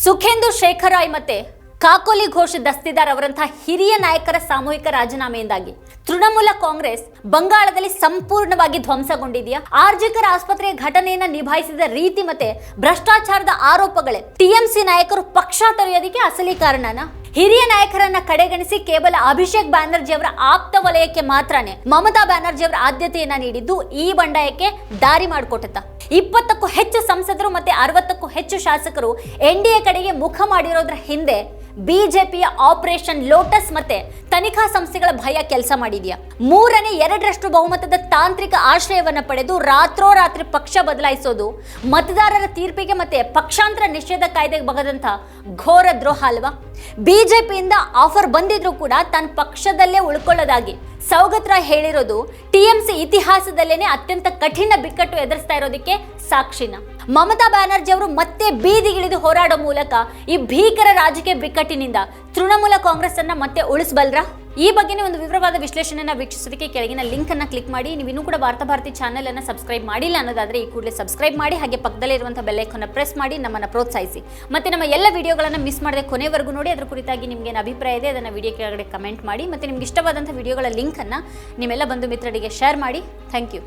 ಸುಖೇಂದು ಶೇಖರಾಯ್ ಮತ್ತೆ ಕಾಕೋಲಿ ಘೋಷ್ ದಸ್ತಿದಾರ್ ಅವರಂತಹ ಹಿರಿಯ ನಾಯಕರ ಸಾಮೂಹಿಕ ರಾಜೀನಾಮೆಯಿಂದಾಗಿ ತೃಣಮೂಲ ಕಾಂಗ್ರೆಸ್ ಬಂಗಾಳದಲ್ಲಿ ಸಂಪೂರ್ಣವಾಗಿ ಧ್ವಂಸಗೊಂಡಿದೆಯಾ? ಆರ್ಜಿಕರ್ ಆಸ್ಪತ್ರೆಯ ಘಟನೆಯನ್ನ ನಿಭಾಯಿಸಿದ ರೀತಿ ಮತ್ತೆ ಭ್ರಷ್ಟಾಚಾರದ ಆರೋಪಗಳೇ ಟಿಎಂಸಿ ನಾಯಕರು ಪಕ್ಷ ತೊರೆಯೋದಕ್ಕೆ ಅಸಲಿ ಕಾರಣನಾ? ಹಿರಿಯ ನಾಯಕರನ್ನ ಕಡೆಗಣಿಸಿ ಕೇವಲ ಅಭಿಷೇಕ್ ಬ್ಯಾನರ್ಜಿ ಅವರ ಆಪ್ತ ವಲಯಕ್ಕೆ ಮಾತ್ರನೇ ಮಮತಾ ಬ್ಯಾನರ್ಜಿ ಅವರ ಆದ್ಯತೆಯನ್ನ ನೀಡಿದ್ದು ಈ ಬಂಡಾಯಕ್ಕೆ ದಾರಿ ಮಾಡಿಕೊಟ್ಟತ್ತ. 20ಕ್ಕೂ ಹೆಚ್ಚು ಸಂಸದರು ಮತ್ತೆ 60ಕ್ಕೂ ಹೆಚ್ಚು ಶಾಸಕರು ಎನ್ಡಿಎ ಕಡೆಗೆ ಮುಖ ಮಾಡಿರೋದ್ರ ಹಿಂದೆ ಬಿಜೆಪಿಯ ಆಪರೇಷನ್ ಲೋಟಸ್ ಮತ್ತೆ ತನಿಖಾ ಸಂಸ್ಥೆಗಳ ಭಯ ಕೆಲಸ ಮಾಡಿದೆಯಾ? 2/3 ಬಹುಮತದ ತಾಂತ್ರಿಕ ಆಶ್ರಯವನ್ನ ಪಡೆದು ರಾತ್ರೋರಾತ್ರಿ ಪಕ್ಷ ಬದಲಾಯಿಸೋದು ಮತದಾರರ ತೀರ್ಪಿಗೆ ಮತ್ತೆ ಪಕ್ಷಾಂತರ ನಿಷೇಧ ಕಾಯ್ದೆಗೆ ಬಗದಂತ ಘೋರ ದ್ರೋಹ ಅಲ್ವಾ? ಬಿಜೆಪಿಯಿಂದ ಆಫರ್ ಬಂದಿದ್ರು ಕೂಡ ತನ್ನ ಪಕ್ಷದಲ್ಲೇ ಉಳ್ಕೊಳ್ಳೋದಾಗಿ ಸೌಗತ್ ರಾಯ್ ಹೇಳಿರೋದು ಟಿಎಂಸಿ ಇತಿಹಾಸದಲ್ಲೇನೆ ಅತ್ಯಂತ ಕಠಿಣ ಬಿಕ್ಕಟ್ಟು ಎದುರಿಸ್ತಾ ಇರೋದಕ್ಕೆ ಸಾಕ್ಷಿನ. ಮಮತಾ ಬ್ಯಾನರ್ಜಿ ಅವರು ಮತ್ತೆ ಬೀದಿಗಿಳಿದು ಹೋರಾಡೋ ಮೂಲಕ ಈ ಭೀಕರ ರಾಜಕೀಯ ಬಿಕ್ಕಟ್ಟಿನಿಂದ ತೃಣಮೂಲ ಕಾಂಗ್ರೆಸ್ ಅನ್ನ ಮತ್ತೆ ಉಳಿಸಬಲ್ರಾ? ಈ ಬಗ್ಗೆನೇ ಒಂದು ವಿವರವಾದ ವಿಶ್ಲೇಷಣೆಯನ್ನು ವೀಕ್ಷಿಸೋದಕ್ಕೆ ಕೆಳಗಿನ ಲಿಂಕ್ ಅನ್ನ ಕ್ಲಿಕ್ ಮಾಡಿ. ನೀವು ಇನ್ನೂ ಕೂಡ ವಾರ್ತಾ ಭಾರತಿ ಚಾನೆಲ್ ಅನ್ನು ಸಬ್ಸ್ಕ್ರೈಬ್ ಮಾಡಿಲ್ಲ ಅನ್ನೋದಾದ್ರೆ ಈ ಕೂಡಲೇ ಸಬ್ಸ್ಕ್ರೈಬ್ ಮಾಡಿ, ಹಾಗೆ ಪಕ್ಕದಲ್ಲೇ ಇರುವಂತಹ ಬೆಲ್ ಐಕಾನ್ ಪ್ರೆಸ್ ಮಾಡಿ ನಮ್ಮನ್ನ ಪ್ರೋತ್ಸಾಹಿಸಿ. ಮತ್ತೆ ನಮ್ಮ ಎಲ್ಲ ವಿಡಿಯೋಗಳನ್ನು ಮಿಸ್ ಮಾಡದೆ ಕೊನೆವರೆಗೂ ನೋಡಿ. ಅದರ ಕುರಿತಾಗಿ ನಿಮಗೆ ಏನು ಅಭಿಪ್ರಾಯ ಇದೆ ಅದನ್ನ ವಿಡಿಯೋ ಕೆಳಗಡೆ ಕಮೆಂಟ್ ಮಾಡಿ. ಮತ್ತೆ ನಿಮ್ಗೆ ಇಷ್ಟವಾದಂತಹ ವಿಡಿಯೋಗಳ ಲಿಂಕ್ ಅನ್ನ ನಿಮ್ಮೆಲ್ಲ ಬಂಧು ಮಿತ್ರರಿಗೆ ಶೇರ್ ಮಾಡಿ. Thank you.